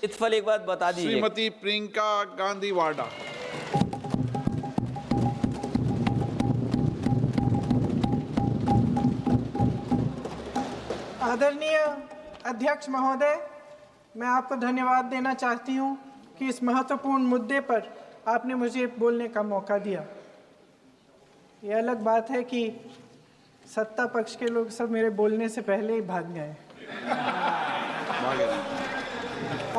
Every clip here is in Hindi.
इत्फल एक बात बता दीजिए। श्रीमती प्रियंका गांधी वाडा। आदरणीय अध्यक्ष महोदय, मैं आपको धन्यवाद देना चाहती हूं कि इस महत्वपूर्ण मुद्दे पर आपने मुझे बोलने का मौका दिया। ये अलग बात है कि सत्ता पक्ष के लोग सब मेरे बोलने से पहले ही भाग गए।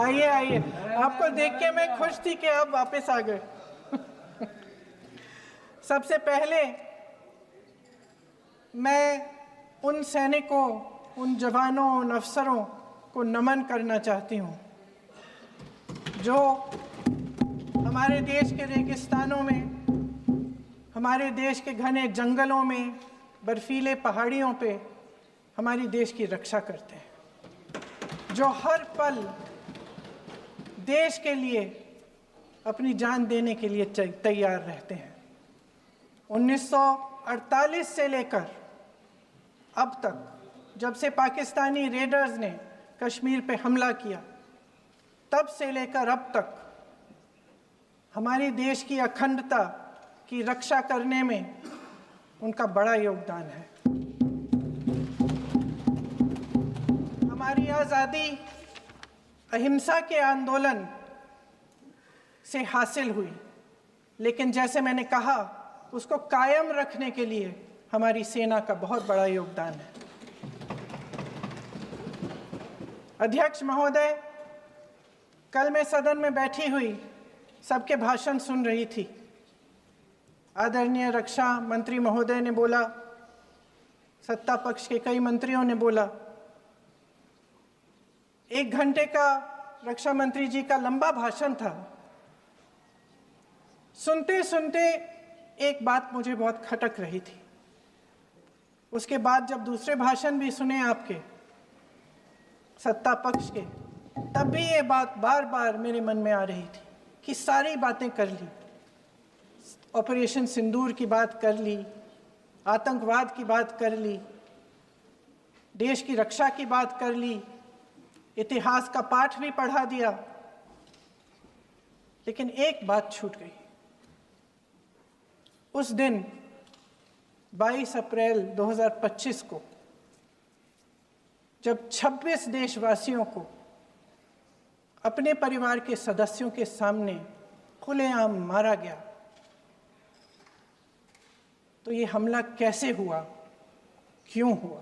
आइए आइए, आपको देख के मैं खुश थी कि आप वापस आ गए। सबसे पहले मैं उन सैनिकों, उन जवानों, उन अफसरों को नमन करना चाहती हूँ जो हमारे देश के रेगिस्तानों में, हमारे देश के घने जंगलों में, बर्फीले पहाड़ियों पे हमारी देश की रक्षा करते हैं, जो हर पल देश के लिए अपनी जान देने के लिए तैयार रहते हैं। 1948 से लेकर अब तक, जब से पाकिस्तानी रेडर्स ने कश्मीर पे हमला किया, तब से लेकर अब तक हमारी देश की अखंडता की रक्षा करने में उनका बड़ा योगदान है। हमारी आज़ादी अहिंसा के आंदोलन से हासिल हुई, लेकिन जैसे मैंने कहा, उसको कायम रखने के लिए हमारी सेना का बहुत बड़ा योगदान है। अध्यक्ष महोदय, कल मैं सदन में बैठी हुई सबके भाषण सुन रही थी। आदरणीय रक्षा मंत्री महोदय ने बोला, सत्ता पक्ष के कई मंत्रियों ने बोला। 1 घंटे का रक्षा मंत्री जी का लंबा भाषण था। सुनते सुनते एक बात मुझे बहुत खटक रही थी। उसके बाद जब दूसरे भाषण भी सुने आपके सत्ता पक्ष के, तब भी ये बात बार बार मेरे मन में आ रही थी कि सारी बातें कर ली, ऑपरेशन सिंदूर की बात कर ली, आतंकवाद की बात कर ली, देश की रक्षा की बात कर ली, इतिहास का पाठ भी पढ़ा दिया, लेकिन एक बात छूट गई। उस दिन 22 अप्रैल 2025 को जब 26 देशवासियों को अपने परिवार के सदस्यों के सामने खुलेआम मारा गया, तो ये हमला कैसे हुआ, क्यों हुआ?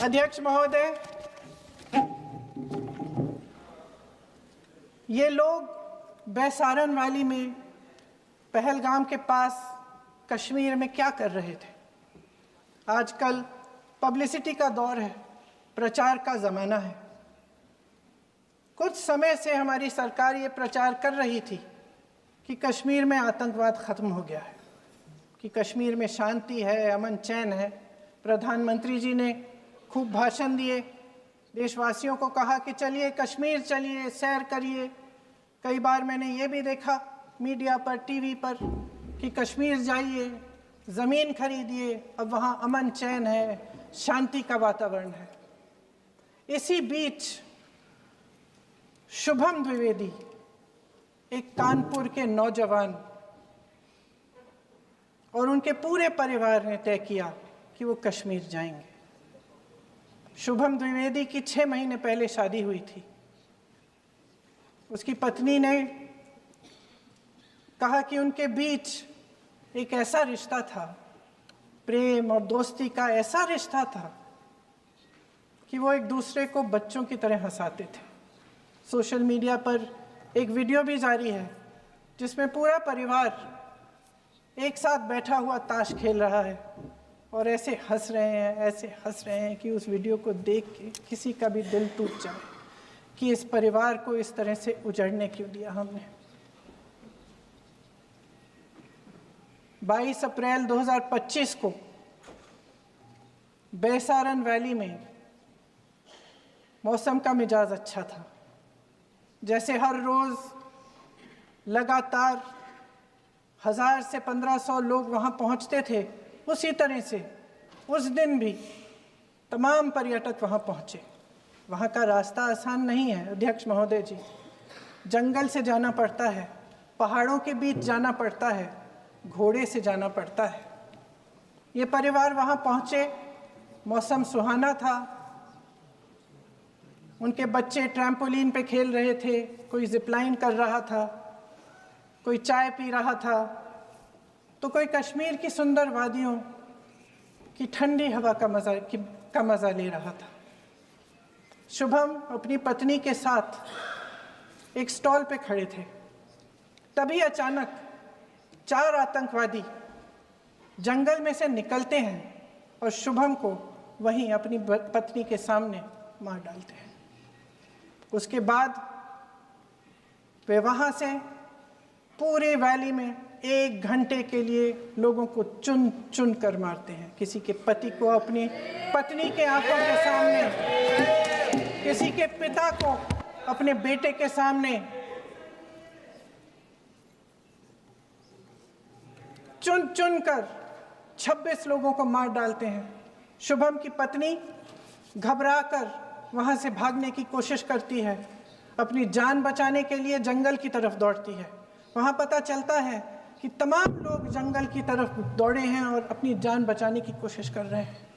अध्यक्ष महोदय, ये लोग बैसारन वैली में, पहलगाम के पास कश्मीर में क्या कर रहे थे? आजकल पब्लिसिटी का दौर है, प्रचार का ज़माना है। कुछ समय से हमारी सरकार ये प्रचार कर रही थी कि कश्मीर में आतंकवाद ख़त्म हो गया है, कि कश्मीर में शांति है, अमन चैन है। प्रधानमंत्री जी ने खूब भाषण दिए, देशवासियों को कहा कि चलिए कश्मीर चलिए, सैर करिए। कई बार मैंने ये भी देखा मीडिया पर, टीवी पर कि कश्मीर जाइए, ज़मीन खरीदिए, अब वहाँ अमन चैन है, शांति का वातावरण है। इसी बीच शुभम द्विवेदी, एक कानपुर के नौजवान, और उनके पूरे परिवार ने तय किया कि वो कश्मीर जाएंगे। शुभम द्विवेदी की 6 महीने पहले शादी हुई थी। उसकी पत्नी ने कहा कि उनके बीच एक ऐसा रिश्ता था, प्रेम और दोस्ती का ऐसा रिश्ता था कि वो एक दूसरे को बच्चों की तरह हंसाते थे। सोशल मीडिया पर एक वीडियो भी जारी है जिसमें पूरा परिवार एक साथ बैठा हुआ ताश खेल रहा है और ऐसे हंस रहे हैं कि उस वीडियो को देख के किसी का भी दिल टूट जाए कि इस परिवार को इस तरह से उजड़ने क्यों दिया हमने। 22 अप्रैल 2025 को बैसारन वैली में मौसम का मिजाज अच्छा था। जैसे हर रोज़ लगातार 1000 से 1500 लोग वहाँ पहुँचते थे, उसी तरह से उस दिन भी तमाम पर्यटक वहाँ पहुँचे। वहाँ का रास्ता आसान नहीं है अध्यक्ष महोदय जी, जंगल से जाना पड़ता है, पहाड़ों के बीच जाना पड़ता है, घोड़े से जाना पड़ता है। ये परिवार वहाँ पहुँचे, मौसम सुहाना था, उनके बच्चे ट्रैम्पोलिन पे खेल रहे थे, कोई जिपलाइन कर रहा था, कोई चाय पी रहा था, तो कोई कश्मीर की सुंदर वादियों की ठंडी हवा का मज़ा ले रहा था। शुभम अपनी पत्नी के साथ एक स्टॉल पे खड़े थे। तभी अचानक 4 आतंकवादी जंगल में से निकलते हैं और शुभम को वहीं अपनी पत्नी के सामने मार डालते हैं। उसके बाद वे वहाँ से पूरे वैली में 1 घंटे के लिए लोगों को चुन चुन कर मारते हैं। किसी के पति को अपनी पत्नी के आंखों के सामने, किसी के पिता को अपने बेटे के सामने, चुन चुन कर 26 लोगों को मार डालते हैं। शुभम की पत्नी घबराकर वहां से भागने की कोशिश करती है, अपनी जान बचाने के लिए जंगल की तरफ दौड़ती है। वहां पता चलता है कि तमाम लोग जंगल की तरफ दौड़े हैं और अपनी जान बचाने की कोशिश कर रहे हैं।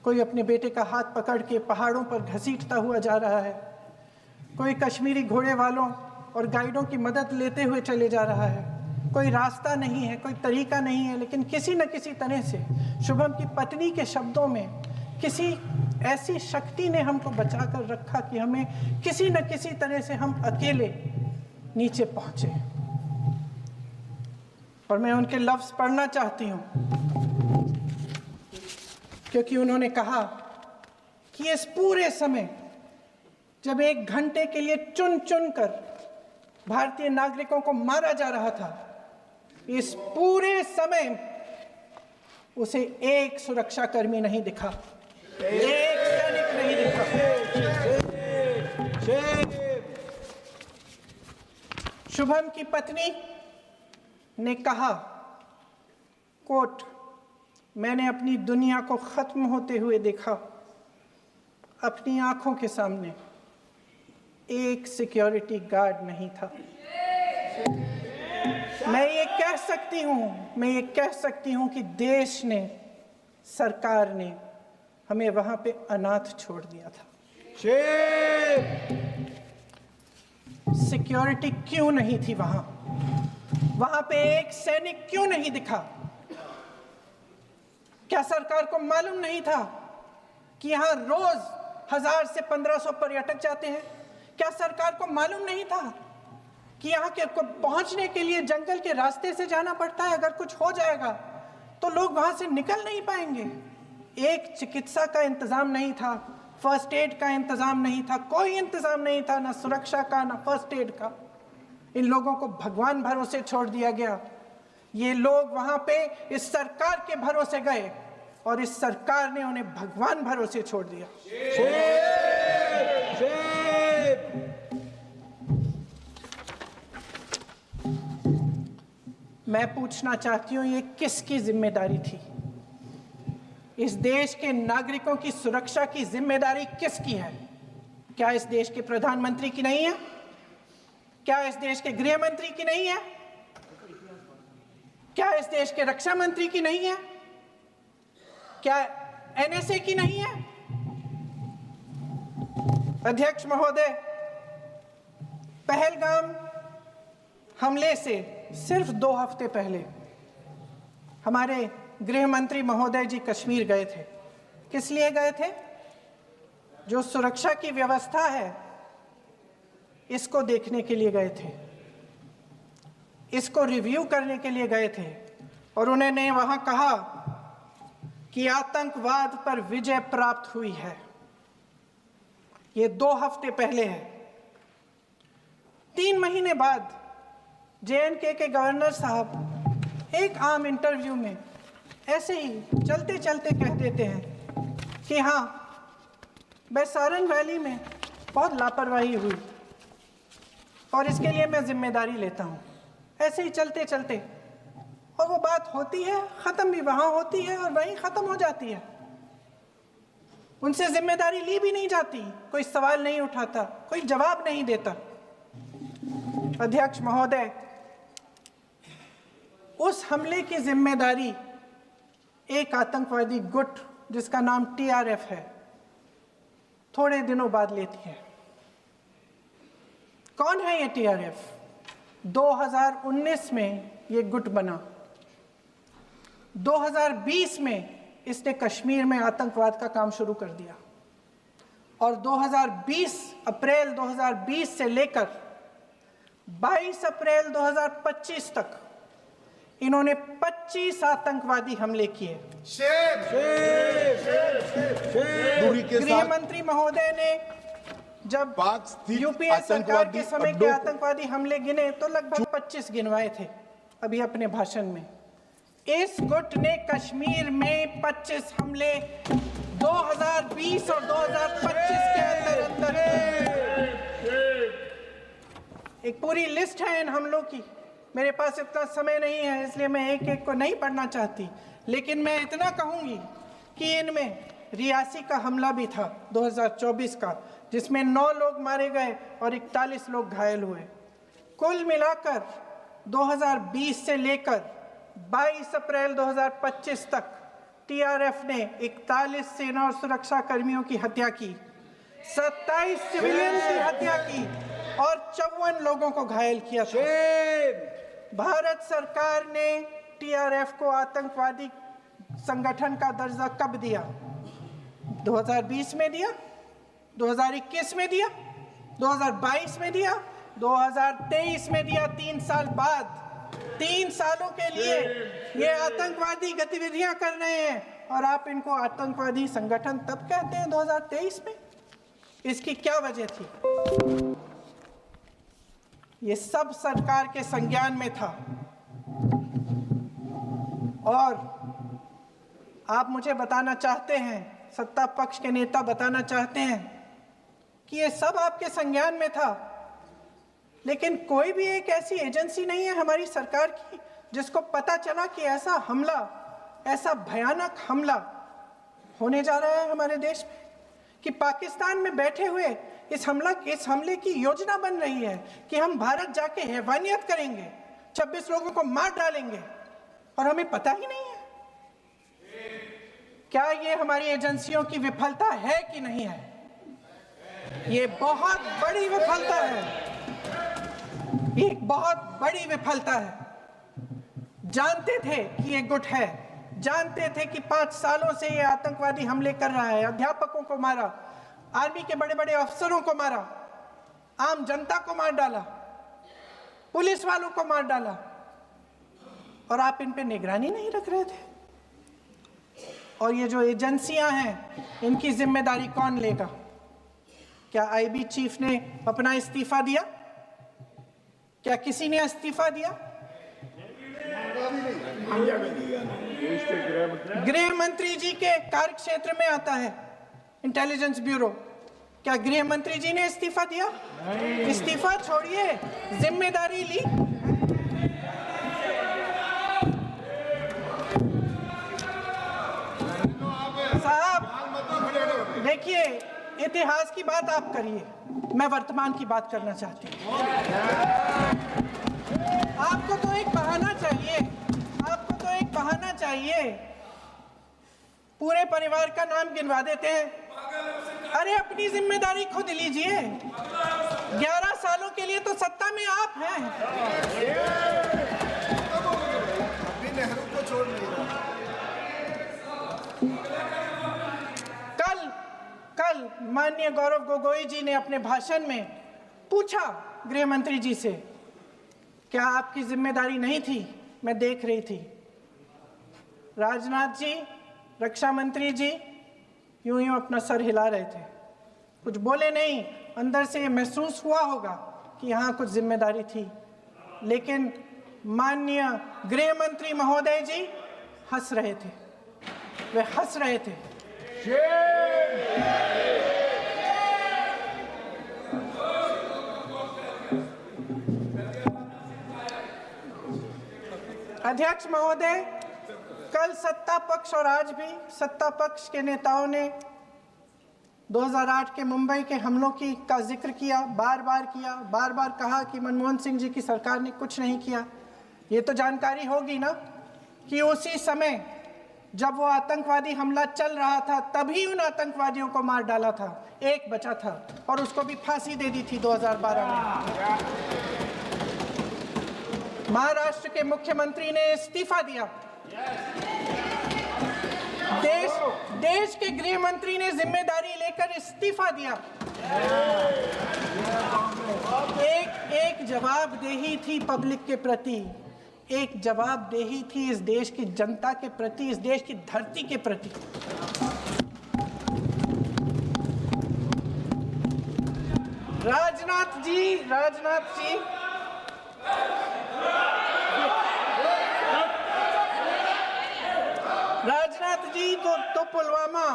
कोई अपने बेटे का हाथ पकड़ के पहाड़ों पर घसीटता हुआ जा रहा है, कोई कश्मीरी घोड़े वालों और गाइडों की मदद लेते हुए चले जा रहा है। कोई रास्ता नहीं है, कोई तरीका नहीं है, लेकिन किसी न किसी तरह से शुभम की पत्नी के शब्दों में किसी ऐसी शक्ति ने हमको बचा कर रखा कि हमें किसी न किसी तरह से हम अकेले नीचे पहुंचे। और मैं उनके लफ्ज पढ़ना चाहती हूं, क्योंकि उन्होंने कहा कि इस पूरे समय जब 1 घंटे के लिए चुन चुन कर भारतीय नागरिकों को मारा जा रहा था, इस पूरे समय उसे एक सुरक्षाकर्मी नहीं दिखा, एक सैनिक नहीं दिखा। शुभम की पत्नी ने कहा, कोट, मैंने अपनी दुनिया को खत्म होते हुए देखा। अपनी आंखों के सामने एक सिक्योरिटी गार्ड नहीं था। मैं ये कह सकती हूं कि देश ने, सरकार ने हमें वहां पे अनाथ छोड़ दिया था। सिक्योरिटी क्यों नहीं थी वहां? वहां पे एक सैनिक क्यों नहीं दिखा? क्या सरकार को मालूम नहीं था कि यहां रोज 1000 से 1500 पर्यटक जाते हैं? क्या सरकार को मालूम नहीं था कि यहाँ के पहुंचने के लिए जंगल के रास्ते से जाना पड़ता है? अगर कुछ हो जाएगा तो लोग वहां से निकल नहीं पाएंगे। एक चिकित्सा का इंतजाम नहीं था, फर्स्ट एड का इंतजाम नहीं था, कोई इंतजाम नहीं था, ना सुरक्षा का ना फर्स्ट एड का। इन लोगों को भगवान भरोसे छोड़ दिया गया। ये लोग वहां पे इस सरकार के भरोसे गए और इस सरकार ने उन्हें भगवान भरोसे छोड़ दिया। मैं पूछना चाहती हूं, ये किसकी जिम्मेदारी थी? इस देश के नागरिकों की सुरक्षा की जिम्मेदारी किसकी है? क्या इस देश के प्रधानमंत्री की नहीं है? क्या इस देश के गृह मंत्री की नहीं है? क्या इस देश के रक्षा मंत्री की नहीं है? क्या एनएसए की नहीं है? अध्यक्ष महोदय, पहलगाम हमले से सिर्फ 2 हफ्ते पहले हमारे गृह मंत्री महोदय जी कश्मीर गए थे। किस लिए गए थे? जो सुरक्षा की व्यवस्था है इसको देखने के लिए गए थे, इसको रिव्यू करने के लिए गए थे। और उन्होंने वहां कहा कि आतंकवाद पर विजय प्राप्त हुई है। ये 2 हफ्ते पहले है। 3 महीने बाद JNK के गवर्नर साहब एक आम इंटरव्यू में ऐसे ही चलते चलते कह देते हैं कि हाँ, बैसारन वैली में बहुत लापरवाही हुई और इसके लिए मैं जिम्मेदारी लेता हूँ। ऐसे ही चलते चलते, और वो बात होती है, ख़त्म भी वहाँ होती है और वहीं ख़त्म हो जाती है। उनसे जिम्मेदारी ली भी नहीं जाती, कोई सवाल नहीं उठाता, कोई जवाब नहीं देता। अध्यक्ष महोदय, उस हमले की जिम्मेदारी एक आतंकवादी गुट जिसका नाम टीआरएफ है थोड़े दिनों बाद लेती है। कौन है ये टीआरएफ? 2019 में ये गुट बना। 2020 में इसने कश्मीर में आतंकवाद का काम शुरू कर दिया और 2020 अप्रैल 2020 से लेकर 22 अप्रैल 2025 तक इन्होंने 25 आतंकवादी हमले किए। गृह मंत्री महोदय ने जब यूपीए सरकार के समय के आतंकवादी हमले गिने तो लगभग 25 गिनवाए थे अभी अपने भाषण में। इस गुट ने कश्मीर में 25 हमले 2020 और 2025 के अंदर एक पूरी लिस्ट है इन हमलों की। मेरे पास इतना समय नहीं है इसलिए मैं एक एक को नहीं पढ़ना चाहती, लेकिन मैं इतना कहूंगी कि इनमें रियासी का हमला भी था 2024 का, जिसमें 9 लोग मारे गए और 41 लोग घायल हुए। कुल मिलाकर 2020 से लेकर 22 अप्रैल 2025 तक टीआरएफ ने 41 सेना और सुरक्षा कर्मियों की हत्या की, 27 सिविलियन की हत्या की और 54 लोगों को घायल किया था। भारत सरकार ने टीआरएफ को आतंकवादी संगठन का दर्जा कब दिया? 2020 में दिया, 2021 में दिया, 2022 में दिया, 2023 में दिया। 3 साल बाद, 3 सालों के लिए ये आतंकवादी गतिविधियां कर रहे हैं और आप इनको आतंकवादी संगठन तब कहते हैं 2023 में? इसकी क्या वजह थी? ये सब सरकार के संज्ञान में था और आप मुझे बताना चाहते हैं, सत्ता पक्ष के नेता बताना चाहते हैं कि ये सब आपके संज्ञान में था, लेकिन कोई भी एक ऐसी एजेंसी नहीं है हमारी सरकार की जिसको पता चला कि ऐसा हमला, ऐसा भयानक हमला होने जा रहा है हमारे देश में, कि पाकिस्तान में बैठे हुए इस हमले की योजना बन रही है कि हम भारत जाके हैवानियत करेंगे, 26 लोगों को मार डालेंगे और हमें पता ही नहीं है। क्या ये हमारी एजेंसियों की विफलता है कि नहीं है? ये बहुत बड़ी विफलता है, ये एक बहुत बड़ी विफलता है। जानते थे कि ये गुट है, जानते थे कि 5 सालों से ये आतंकवादी हमले कर रहा है, अध्यापकों को मारा, आर्मी के बड़े बड़े अफसरों को मारा, आम जनता को मार डाला, पुलिस वालों को मार डाला, और आप इन पे निगरानी नहीं रख रहे थे। और ये जो एजेंसियां हैं इनकी जिम्मेदारी कौन लेगा? क्या आईबी चीफ ने अपना इस्तीफा दिया? क्या किसी ने इस्तीफा दिया? गृह मंत्री जी के कार्य क्षेत्र में आता है इंटेलिजेंस ब्यूरो। क्या गृह मंत्री जी ने इस्तीफा दिया? इस्तीफा छोड़िए, जिम्मेदारी ली। साहब देखिए, इतिहास की बात आप करिए, मैं वर्तमान की बात करना चाहती हूँ। आपको तो एक बहाना चाहिए, आपको तो एक बहाना चाहिए। पूरे परिवार का नाम गिनवा देते हैं। अरे अपनी जिम्मेदारी खुद लीजिए। 11 सालों के लिए तो सत्ता में आप हैं। अभी नेहरू को छोड़ नहीं रहा। कल माननीय गौरव गोगोई जी ने अपने भाषण में पूछा गृह मंत्री जी से, क्या आपकी जिम्मेदारी नहीं थी? मैं देख रही थी। राजनाथ जी, रक्षा मंत्री जी यूं अपना सर हिला रहे थे, कुछ बोले नहीं। अंदर से ये महसूस हुआ होगा कि यहाँ कुछ जिम्मेदारी थी, लेकिन माननीय गृह मंत्री महोदय जी हंस रहे थे, वे हंस रहे थे। अध्यक्ष महोदय, कल सत्ता पक्ष और आज भी सत्ता पक्ष के नेताओं ने 2008 के मुंबई के हमलों का जिक्र किया, बार बार कहा कि मनमोहन सिंह जी की सरकार ने कुछ नहीं किया। ये तो जानकारी होगी ना कि उसी समय जब वो आतंकवादी हमला चल रहा था तभी उन आतंकवादियों को मार डाला था, एक बचा था और उसको भी फांसी दे दी थी 2012 में। महाराष्ट्र के मुख्यमंत्री ने इस्तीफा दिया। देश के गृह मंत्री ने जिम्मेदारी लेकर इस्तीफा दिया। एक जवाबदेही थी पब्लिक के प्रति, एक जवाबदेही थी इस देश की जनता के प्रति, इस देश की धरती के प्रति। राजनाथ जी तो पुलवामा,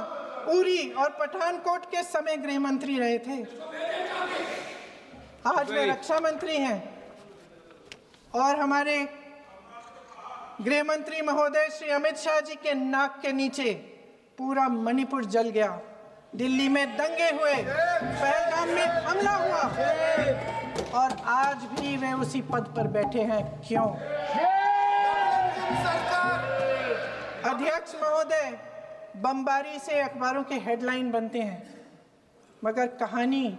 उरी और पठानकोट के समय गृह मंत्री रहे थे। आज वे रक्षा मंत्री हैं और हमारे गृह मंत्री महोदय श्री अमित शाह जी के नाक के नीचे पूरा मणिपुर जल गया, दिल्ली में दंगे हुए, पहलगाम में हमला हुआ और आज भी वे उसी पद पर बैठे हैं। क्यों? अध्यक्ष महोदय, बमबारी से अखबारों के हेडलाइन बनते हैं, मगर कहानी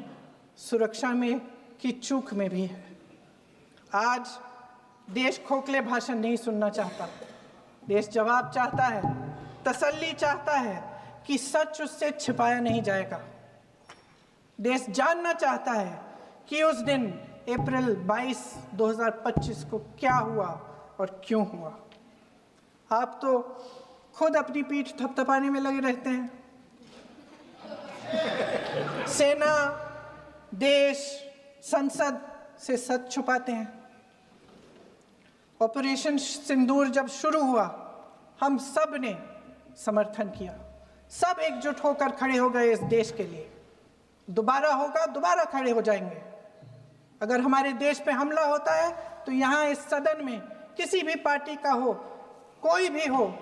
सुरक्षा में की चूक में भी है। आज देश खोखले भाषण नहीं सुनना चाहता, देश जवाब चाहता है, तसल्ली चाहता है कि सच उससे छिपाया नहीं जाएगा। देश जानना चाहता है कि उस दिन अप्रैल 22, 2025 को क्या हुआ और क्यों हुआ। आप तो खुद अपनी पीठ थपथपाने में लगे रहते हैं। सेना, देश, संसद से सच छुपाते हैं। ऑपरेशन सिंदूर जब शुरू हुआ, हम सब ने समर्थन किया, सब एकजुट होकर खड़े हो गए इस देश के लिए। दोबारा होगा, दोबारा खड़े हो जाएंगे। अगर हमारे देश पे हमला होता है तो यहाँ इस सदन में किसी भी पार्टी का हो, कोई भी हो,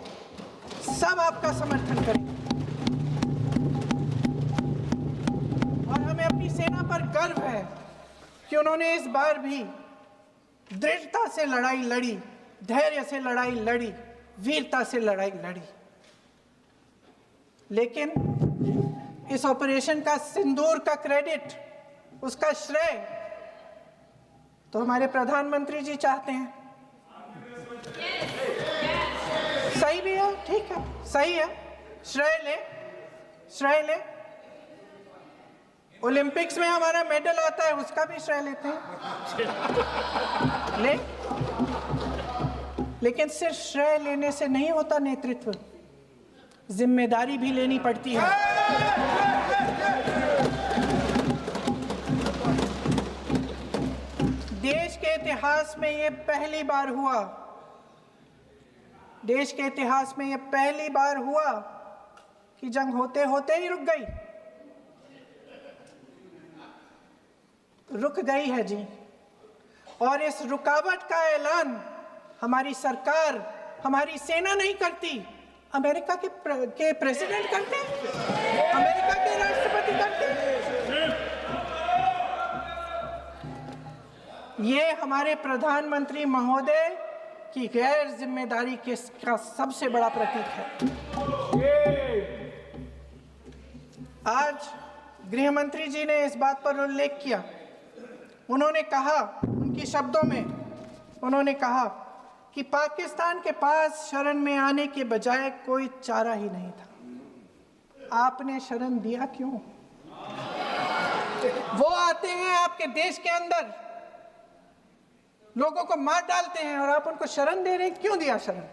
सब आपका समर्थन करेंगे। और हमें अपनी सेना पर गर्व है कि उन्होंने इस बार भी दृढ़ता से लड़ाई लड़ी, धैर्य से लड़ाई लड़ी, वीरता से लड़ाई लड़ी। लेकिन इस ऑपरेशन का सिंदूर का क्रेडिट, उसका श्रेय तो हमारे प्रधानमंत्री जी चाहते हैं। सही भी है, ठीक है, सही है, श्रेय ले। ओलंपिक्स में हमारा मेडल आता है, उसका भी श्रेय लेते हैं, लेकिन सिर्फ श्रेय लेने से नहीं होता नेतृत्व, जिम्मेदारी भी लेनी पड़ती है। देश के इतिहास में ये पहली बार हुआ, देश के इतिहास में ये पहली बार हुआ कि जंग होते होते ही रुक गई है जी। और इस रुकावट का ऐलान हमारी सरकार, हमारी सेना नहीं करती, अमेरिका के प्रेसिडेंट करते हैं, अमेरिका के राष्ट्रपति करते हैं। ये हमारे प्रधानमंत्री महोदय की गैर जिम्मेदारी का सबसे बड़ा प्रतीक है। आज गृह मंत्री जी ने इस बात पर उल्लेख किया। उन्होंने कहा, उनके शब्दों में उन्होंने कहा कि पाकिस्तान के पास शरण में आने के बजाय कोई चारा ही नहीं था। आपने शरण दिया क्यों? वो आते हैं आपके देश के अंदर, लोगों को मार डालते हैं और आप उनको शरण दे रहे हैं। क्यों दिया शरण?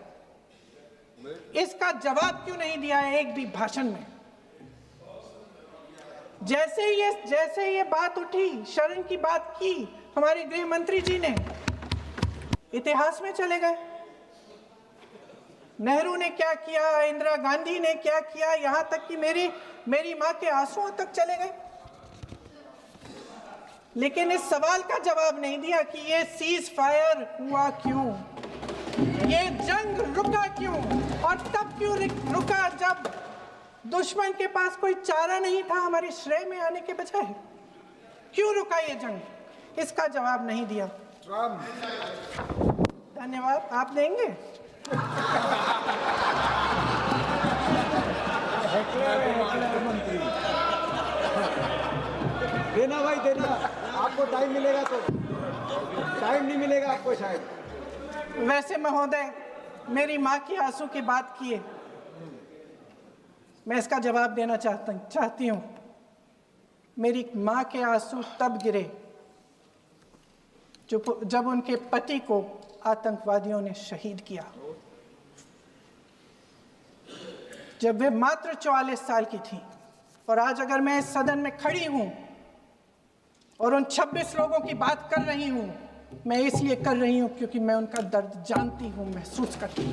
इसका जवाब क्यों नहीं दिया है एक भी भाषण में? जैसे ये बात उठी, शरण की बात की, हमारे गृह मंत्री जी ने इतिहास में चले गए। नेहरू ने क्या किया, इंदिरा गांधी ने क्या किया, यहां तक कि मेरी मां के आंसुओं तक चले गए। लेकिन इस सवाल का जवाब नहीं दिया कि ये सीज फायर हुआ क्यों, ये जंग रुका क्यों, और तब क्यों रुका जब दुश्मन के पास कोई चारा नहीं था हमारे श्रेय में आने के बजाय? क्यों रुका ये जंग? इसका जवाब नहीं दिया। धन्यवाद। आप देंगे? देना भाई देना, आपको टाइम मिलेगा तो। टाइम नहीं मिलेगा आपको शायद। वैसे महोदय, मेरी माँ की आंसू की बात किए, मैं इसका जवाब देना चाहती हूँ। मेरी माँ के आंसू तब गिरे जब उनके पति को आतंकवादियों ने शहीद किया, जब वे मात्र 44 साल की थी। और आज अगर मैं इस सदन में खड़ी हूं और उन 26 लोगों की बात कर रही हूं, मैं इसलिए कर रही हूं क्योंकि मैं उनका दर्द जानती हूं, महसूस करती हूं।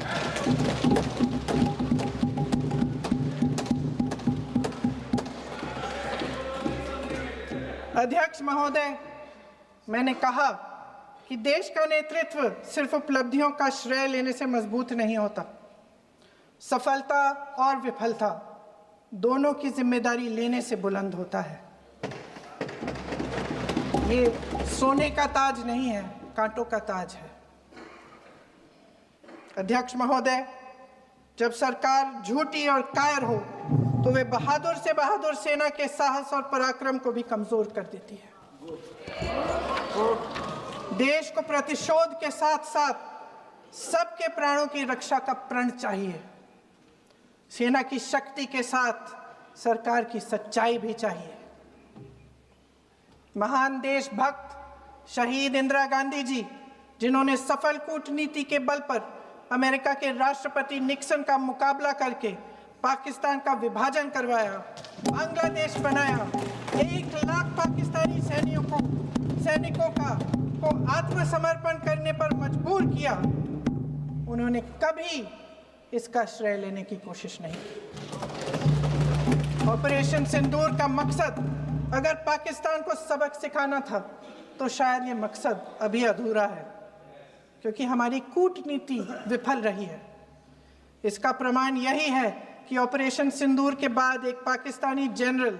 अध्यक्ष महोदय, मैंने कहा कि देश का नेतृत्व सिर्फ उपलब्धियों का श्रेय लेने से मजबूत नहीं होता। सफलता और विफलता दोनों की जिम्मेदारी लेने से बुलंद होता है। ये सोने का ताज नहीं है, कांटों का ताज है। अध्यक्ष महोदय, जब सरकार झूठी और कायर हो तो वे बहादुर से बहादुर सेना के साहस और पराक्रम को भी कमजोर कर देती है। देश को प्रतिशोध के साथ साथ सबके प्राणों की रक्षा का प्रण चाहिए। सेना की शक्ति के साथ सरकार की सच्चाई भी चाहिए। महान देशभक्त शहीद इंदिरा गांधी जी, जिन्होंने सफल कूटनीति के बल पर अमेरिका के राष्ट्रपति निक्सन का मुकाबला करके पाकिस्तान का विभाजन करवाया, बांग्लादेश बनाया, 1 लाख पाकिस्तानी सैनिकों को आत्मसमर्पण करने पर मजबूर किया, उन्होंने कभी इसका श्रेय लेने की कोशिश नहीं की। ऑपरेशन सिंदूर का मकसद अगर पाकिस्तान को सबक सिखाना था तो शायद ये मकसद अभी अधूरा है, क्योंकि हमारी कूटनीति विफल रही है। इसका प्रमाण यही है कि ऑपरेशन सिंदूर के बाद एक पाकिस्तानी जनरल,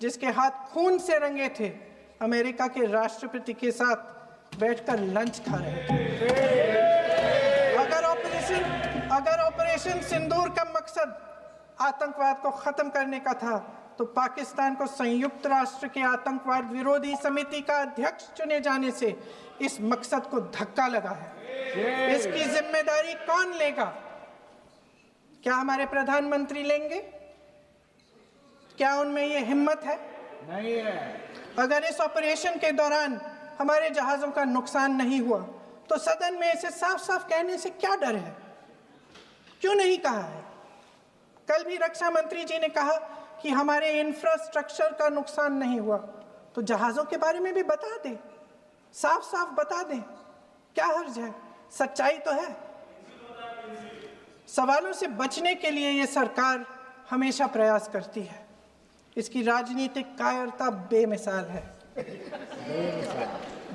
जिसके हाथ खून से रंगे थे, अमेरिका के राष्ट्रपति के साथ बैठकर लंच खा रहे थे। अगर ऑपरेशन सिंदूर का मकसद आतंकवाद को खत्म करने का था तो पाकिस्तान को संयुक्त राष्ट्र के आतंकवाद विरोधी समिति का अध्यक्ष चुने जाने से इस मकसद को धक्का लगा है। इसकी जिम्मेदारी कौन लेगा? क्या हमारे प्रधानमंत्री लेंगे? क्या उनमें ये हिम्मत है? नहीं है। अगर इस ऑपरेशन के दौरान हमारे जहाजों का नुकसान नहीं हुआ तो सदन में इसे साफ साफ कहने से क्या डर है? क्यों नहीं कहा है? कल भी रक्षा मंत्री जी ने कहा कि हमारे इंफ्रास्ट्रक्चर का नुकसान नहीं हुआ, तो जहाजों के बारे में भी बता दें, साफ साफ बता दें, क्या हर्ज है? सच्चाई तो है। सवालों से बचने के लिए ये सरकार हमेशा प्रयास करती है। इसकी राजनीतिक कायरता बेमिसाल है।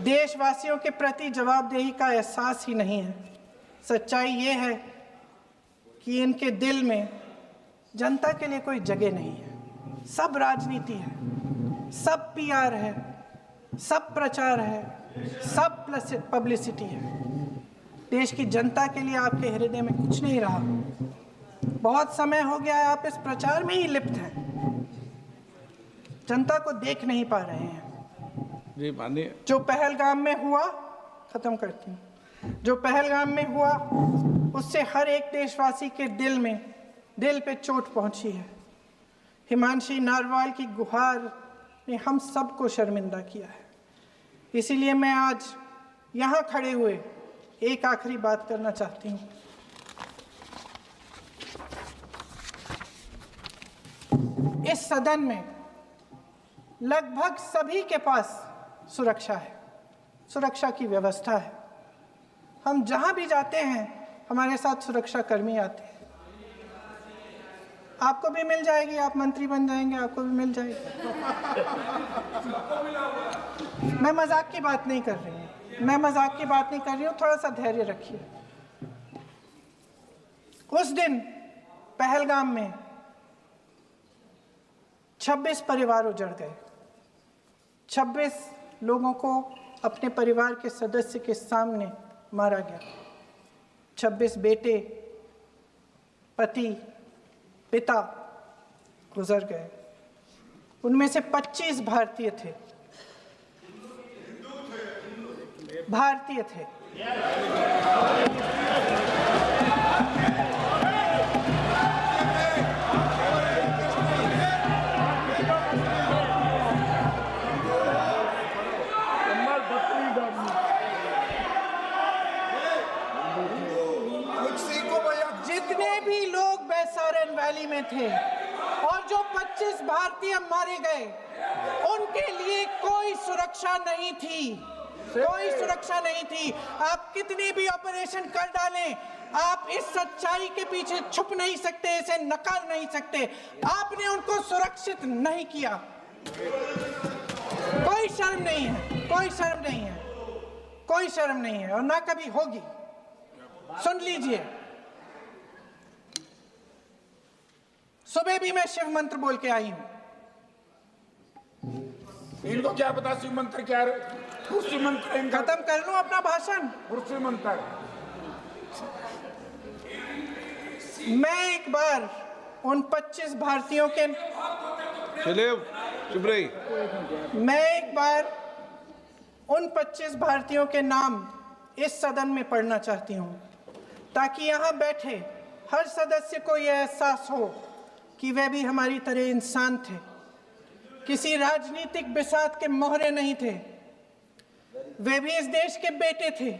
देशवासियों के प्रति जवाबदेही का एहसास ही नहीं है। सच्चाई ये है कि इनके दिल में जनता के लिए कोई जगह नहीं है। सब राजनीति है, सब पीआर है, सब प्रचार है, सब पब्लिसिटी है। देश की जनता के लिए आपके हृदय में कुछ नहीं रहा। बहुत समय हो गया है आप इस प्रचार में ही लिप्त हैं, जनता को देख नहीं पा रहे हैं। जी माननीय, जो पहलगाम में हुआ, खत्म करती हूँ, जो पहलगाम में हुआ उससे हर एक देशवासी के दिल पे चोट पहुंची है। हिमांशी नारवाल की गुहार ने हम सबको शर्मिंदा किया है। इसीलिए मैं आज यहाँ खड़े हुए एक आखिरी बात करना चाहती हूँ। इस सदन में लगभग सभी के पास सुरक्षा है, सुरक्षा की व्यवस्था है। हम जहाँ भी जाते हैं हमारे साथ सुरक्षा कर्मी आते हैं। आपको भी मिल जाएगी, आप मंत्री बन जाएंगे, आपको भी मिल जाएगी। मैं मजाक की बात नहीं कर रही हूँ, थोड़ा सा धैर्य रखिए। उस दिन पहलगाम में 26 परिवार उजड़ गए। 26 लोगों को अपने परिवार के सदस्य के सामने मारा गया। 26 बेटे, पति, पिता गुजर गए। उनमें से 25 भारतीय थे। भारतीय थे। जितने भी लोग बैसारन वैली में थे और जो 25 भारतीय मारे गए, उनके लिए कोई सुरक्षा नहीं थी। कोई सुरक्षा नहीं थी। आप कितने भी ऑपरेशन कर डालें, आप इस सच्चाई के पीछे छुप नहीं सकते, इसे नकार नहीं सकते। आपने उनको सुरक्षित नहीं किया। कोई शर्म नहीं है, कोई शर्म नहीं है, कोई शर्म नहीं है और ना कभी होगी। सुन लीजिए, सुबह भी मैं शिव मंत्र बोल के आई हूं। इनको क्या पता शिव मंत्र क्या है? शिव मंत्र इनका खत्म कर लूं अपना भाषण। शिव मंत्र मैं एक बार उन 25 भारतीयों के चलिए चुप रही। मैं एक बार उन 25 भारतीयों के नाम इस सदन में पढ़ना चाहती हूं, ताकि यहां बैठे हर सदस्य को यह एहसास हो कि वे भी हमारी तरह इंसान थे। किसी राजनीतिक बिसात के मोहरे नहीं थे। वे भी इस देश के बेटे थे।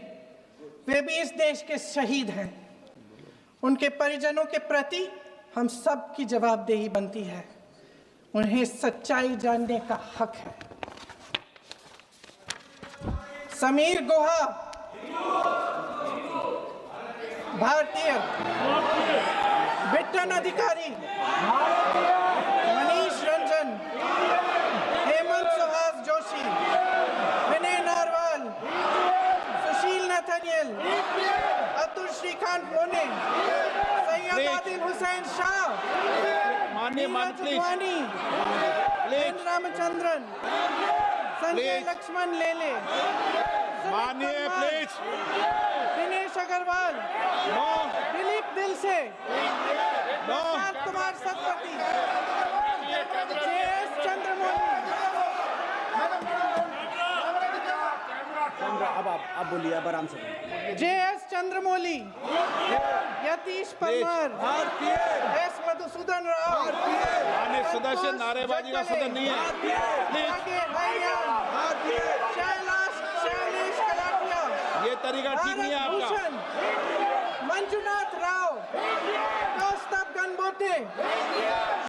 वे भी इस देश के शहीद हैं। उनके परिजनों के प्रति हम सब की जवाबदेही बनती है। उन्हें सच्चाई जानने का हक है। समीर गुहा भारतीय, बिट्टन अधिकारी, मनीष रंजन, हेमंत सुहास जोशी, विनय नारवाल, सुशील नथनियल, अतुल श्रीकांत मोने, सैयद आदिल हुसैन शाह, नीरज वानी, एन रामचंद्रन, संजय लक्ष्मण लेले, मानिए प्लीज। दिनेश अग्रवाल, दिलीप दिल से, प्रशांत कुमार सतपति, JS चंद्रमौली। अब आप बोलिए, अब आराम से। JS चंद्रमौली, यतीश परमार, S मधुसूदन राव, माननीय सदस्य, नारेबाजी का सदन नहीं है। शैलेश कलाटिया, ये तरीका ठीक नहीं है आपका। मंजुनाथ राव, कौस्तभ गणबोते,